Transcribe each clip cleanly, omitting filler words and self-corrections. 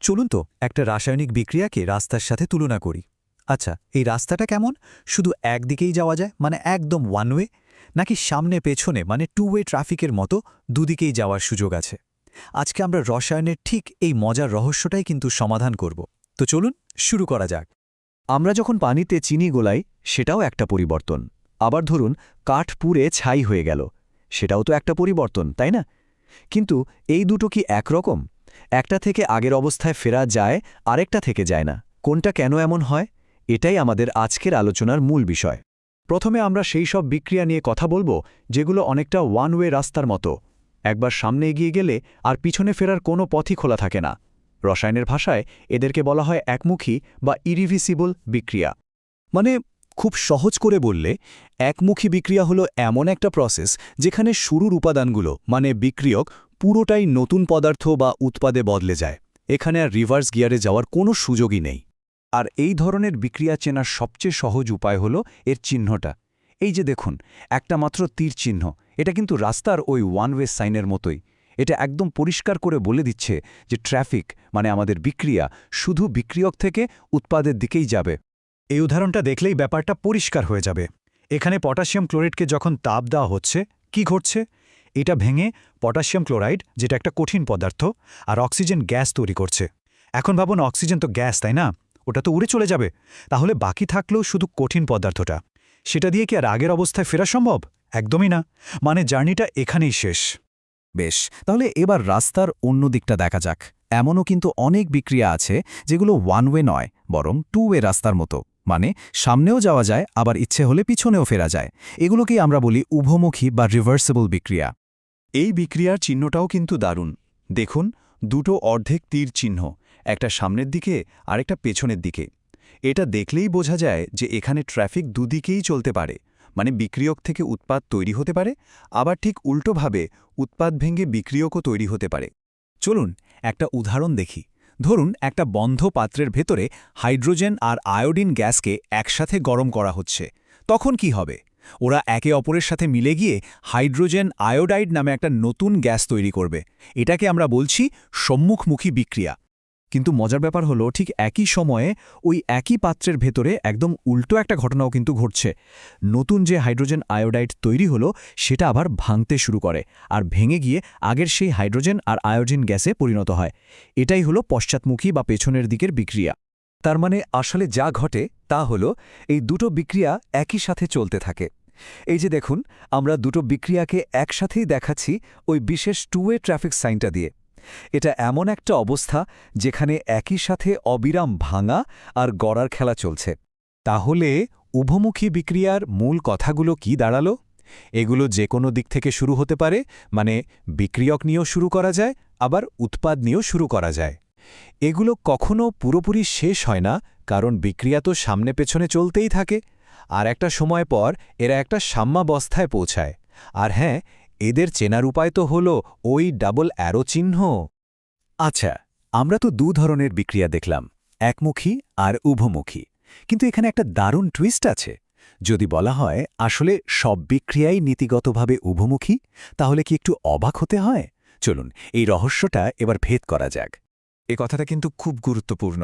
চলুন তো একটা রাসায়নিক বিক্রিয়াকে রাস্তার সাথে তুলনা করি। আচ্ছা, এই রাস্তাটা কেমন? শুধু একদিকেই যাওয়া যায়, মানে একদম ওয়ান ওয়ে, নাকি সামনে পেছনে মানে টু ওয়ে ট্রাফিকের মতো দুদিকেই যাওয়ার সুযোগ আছে? আজকে আমরা রসায়নের ঠিক এই মজার রহস্যটাই কিন্তু সমাধান করব। তো চলুন শুরু করা যাক। আমরা যখন পানিতে চিনি গোলাই সেটাও একটা পরিবর্তন। আবার ধরুন কাঠ পুড়ে ছাই হয়ে গেল, সেটাও তো একটা পরিবর্তন, তাই না? কিন্তু এই দুটো কি একরকম? একটা থেকে আগের অবস্থায় ফেরা যায়, আরেকটা থেকে যায় না। কোনটা কেন এমন হয়? এটাই আমাদের আজকের আলোচনার মূল বিষয়। প্রথমে আমরা সেই সব বিক্রিয়া নিয়ে কথা বলবো যেগুলো অনেকটা ওয়ান ওয়ে রাস্তার মতো। একবার সামনে এগিয়ে গেলে আর পিছনে ফেরার কোনো পথই খোলা থাকে না। রসায়নের ভাষায় এদেরকে বলা হয় একমুখী বা ইরিভিসিবল বিক্রিয়া। মানে খুব সহজ করে বললে, একমুখী বিক্রিয়া হলো এমন একটা প্রসেস যেখানে শুরুর উপাদানগুলো মানে বিক্রিয়ক পুরোটাই নতুন পদার্থ বা উৎপাদে বদলে যায়। এখানে আর রিভার্স গিয়ারে যাওয়ার কোনো সুযোগই নেই। আর এই ধরনের বিক্রিয়া চেনার সবচেয়ে সহজ উপায় হলো এর চিহ্নটা। এই যে দেখুন, একটা মাত্র তীর চিহ্ন, এটা কিন্তু রাস্তার ওই ওয়ান ওয়ে সাইনের মতোই। এটা একদম পরিষ্কার করে বলে দিচ্ছে যে ট্রাফিক মানে আমাদের বিক্রিয়া শুধু বিক্রিয়ক থেকে উৎপাদের দিকেই যাবে। এই উদাহরণটা দেখলেই ব্যাপারটা পরিষ্কার হয়ে যাবে। এখানে পটাশিয়াম ক্লোরাইডকে যখন তাপ দেওয়া হচ্ছে, কি ঘটছে? এটা ভেঙে পটাশিয়াম ক্লোরাইড, যেটা একটা কঠিন পদার্থ, আর অক্সিজেন গ্যাস তৈরি করছে। এখন ভাবুন, অক্সিজেন তো গ্যাস, তাই না? ওটা তো উড়ে চলে যাবে। তাহলে বাকি থাকলেও শুধু কঠিন পদার্থটা। সেটা দিয়ে কি আর আগের অবস্থায় ফেরা সম্ভব? একদমই না। মানে জার্নিটা এখানেই শেষ। বেশ, তাহলে এবার রাস্তার অন্য দিকটা দেখা যাক। এমনও কিন্তু অনেক বিক্রিয়া আছে যেগুলো ওয়ান ওয়ে নয়, বরং টু ওয়ে রাস্তার মতো। মানে সামনেও যাওয়া যায়, আবার ইচ্ছে হলে পিছনেও ফেরা যায়। এগুলোকেই আমরা বলি উভমুখী বা রিভার্সিবল বিক্রিয়া। এই বিক্রিয়ার চিহ্নটাও কিন্তু দারুণ। দেখুন, দুটো অর্ধেক তীর চিহ্ন, একটা সামনের দিকে আর একটা পেছনের দিকে। এটা দেখলেই বোঝা যায় যে এখানে ট্রাফিক দুদিকেই চলতে পারে। মানে বিক্রিয়ক থেকে উৎপাদ তৈরি হতে পারে, আবার ঠিক উল্টোভাবে উৎপাদ ভেঙে বিক্রিয়কও তৈরি হতে পারে। চলুন একটা উদাহরণ দেখি। ধরুন একটা বন্ধ পাত্রের ভেতরে হাইড্রোজেন আর আয়োডিন গ্যাসকে একসাথে গরম করা হচ্ছে। তখন কি হবে? ওরা একে অপরের সাথে মিলে গিয়ে হাইড্রোজেন আয়োডাইড নামে একটা নতুন গ্যাস তৈরি করবে। এটাকে আমরা বলছি সম্মুখমুখী বিক্রিয়া। কিন্তু মজার ব্যাপার হলো, ঠিক একই সময়ে ওই একই পাত্রের ভেতরে একদম উল্টো একটা ঘটনাও কিন্তু ঘটছে। নতুন যে হাইড্রোজেন আয়োডাইড তৈরি হলো সেটা আবার ভাঙতে শুরু করে, আর ভেঙে গিয়ে আগের সেই হাইড্রোজেন আর আয়োডিন গ্যাসে পরিণত হয়। এটাই হলো পশ্চাৎমুখী বা পেছনের দিকের বিক্রিয়া। তার মানে আসলে যা ঘটে তা হলো এই দুটো বিক্রিয়া একই সাথে চলতে থাকে। এই যে দেখুন, আমরা দুটো বিক্রিয়াকে একসাথেই দেখাচ্ছি ওই বিশেষ টু ওয়ে ট্রাফিক সাইনটা দিয়ে। এটা এমন একটা অবস্থা যেখানে একই সাথে অবিরাম ভাঙা আর গড়ার খেলা চলছে। তাহলে উভমুখী বিক্রিয়ার মূল কথাগুলো কি দাঁড়ালো? এগুলো যে কোনো দিক থেকে শুরু হতে পারে, মানে বিক্রিয়ক নিয়েও শুরু করা যায়, আবার উৎপাদ নিয়েও শুরু করা যায়। এগুলো কখনো পুরোপুরি শেষ হয় না, কারণ বিক্রিয়া তো সামনে পেছনে চলতেই থাকে। আর একটা সময় পর এরা একটা সাম্যাবস্থায় পৌঁছায়। আর হ্যাঁ, এদের চেনার উপায় তো হলো ওই ডাবল অ্যারো চিহ্ন। আচ্ছা, আমরা তো দু ধরনের বিক্রিয়া দেখলাম, একমুখী আর উভমুখী। কিন্তু এখানে একটা দারুণ টুইস্ট আছে। যদি বলা হয় আসলে সব বিক্রিয়াই নীতিগতভাবে উভমুখী, তাহলে কি একটু অবাক হতে হয়? চলুন এই রহস্যটা এবার ভেদ করা যাক। এ কথাটা কিন্তু খুব গুরুত্বপূর্ণ।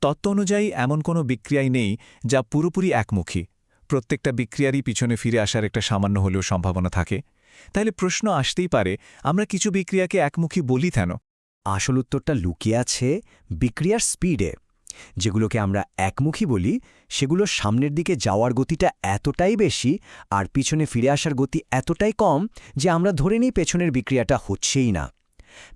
তত্ত্ব অনুযায়ী এমন কোনো বিক্রিয়াই নেই যা পুরোপুরি একমুখী। প্রত্যেকটা বিক্রিয়ারই পিছনে ফিরে আসার একটা সামান্য হলেও সম্ভাবনা থাকে। তাইলে প্রশ্ন আসতেই পারে, আমরা কিছু বিক্রিয়াকে একমুখী বলি কেন? আসল উত্তরটা লুকিয়ে আছে বিক্রিয়ার স্পিডে। যেগুলোকে আমরা একমুখী বলি সেগুলো সামনের দিকে যাওয়ার গতিটা এতটাই বেশি আর পিছনে ফিরে আসার গতি এতটাই কম যে আমরা ধরে নিই পেছনের বিক্রিয়াটা হচ্ছেই না।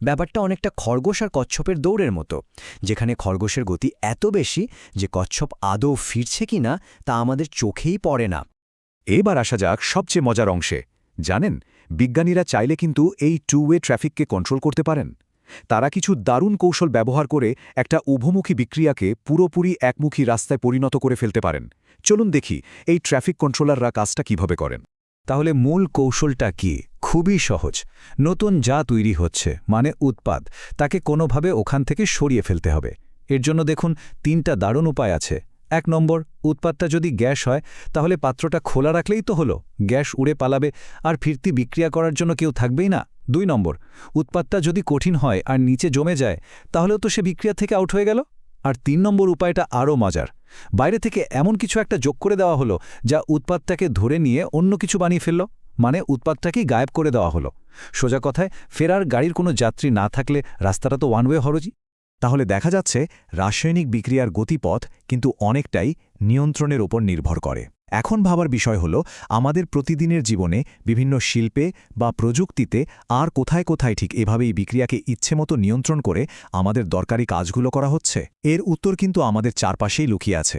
ব্যাপারটা অনেকটা খরগোশ আর কচ্ছপের দৌড়ের মতো, যেখানে খরগোশের গতি এত বেশি যে কচ্ছপ আদৌ ফিরছে কিনা তা আমাদের চোখেই পড়ে না। এবার আসা যাক সবচেয়ে মজার অংশে। জানেন, বিজ্ঞানীরা চাইলে কিন্তু এই টু ওয়ে ট্রাফিককে কন্ট্রোল করতে পারেন। তারা কিছু দারুণ কৌশল ব্যবহার করে একটা উভমুখী বিক্রিয়াকে পুরোপুরি একমুখী রাস্তায় পরিণত করে ফেলতে পারেন। চলুন দেখি এই ট্রাফিক কন্ট্রোলাররা কাজটা কিভাবে করেন। তাহলে মূল কৌশলটা কি? খুবই সহজ। নতুন যা তৈরি হচ্ছে মানে উৎপাদ, তাকে কোনোভাবে ওখান থেকে সরিয়ে ফেলতে হবে। এর জন্য দেখুন 3টা দারুণ উপায় আছে। 1 নম্বর, উৎপাতটা যদি গ্যাস হয় তাহলে পাত্রটা খোলা রাখলেই তো হলো, গ্যাস উড়ে পালাবে আর ফিরতি বিক্রিয়া করার জন্য কেউ থাকবেই না। 2 নম্বর, উৎপাতটা যদি কঠিন হয় আর নিচে জমে যায় তাহলেও তো সে বিক্রিয়া থেকে আউট হয়ে গেল। আর 3 নম্বর উপায়টা আরও মজার, বাইরে থেকে এমন কিছু একটা যোগ করে দেওয়া হলো যা উৎপাতটাকে ধরে নিয়ে অন্য কিছু বানিয়ে ফেলল, মানে উৎপাতটাকেই গায়েব করে দেওয়া হলো। সোজা কথায় ফেরার গাড়ির কোনো যাত্রী না থাকলে রাস্তাটা তো ওয়ান ওয়ে হরজি। তাহলে দেখা যাচ্ছে রাসায়নিক বিক্রিয়ার গতিপথ কিন্তু অনেকটাই নিয়ন্ত্রণের ওপর নির্ভর করে। এখন ভাবার বিষয় হল আমাদের প্রতিদিনের জীবনে বিভিন্ন শিল্পে বা প্রযুক্তিতে আর কোথায় কোথায় ঠিক এভাবেই বিক্রিয়াকে ইচ্ছেমতো নিয়ন্ত্রণ করে আমাদের দরকারি কাজগুলো করা হচ্ছে। এর উত্তর কিন্তু আমাদের চারপাশেই লুকিয়ে আছে।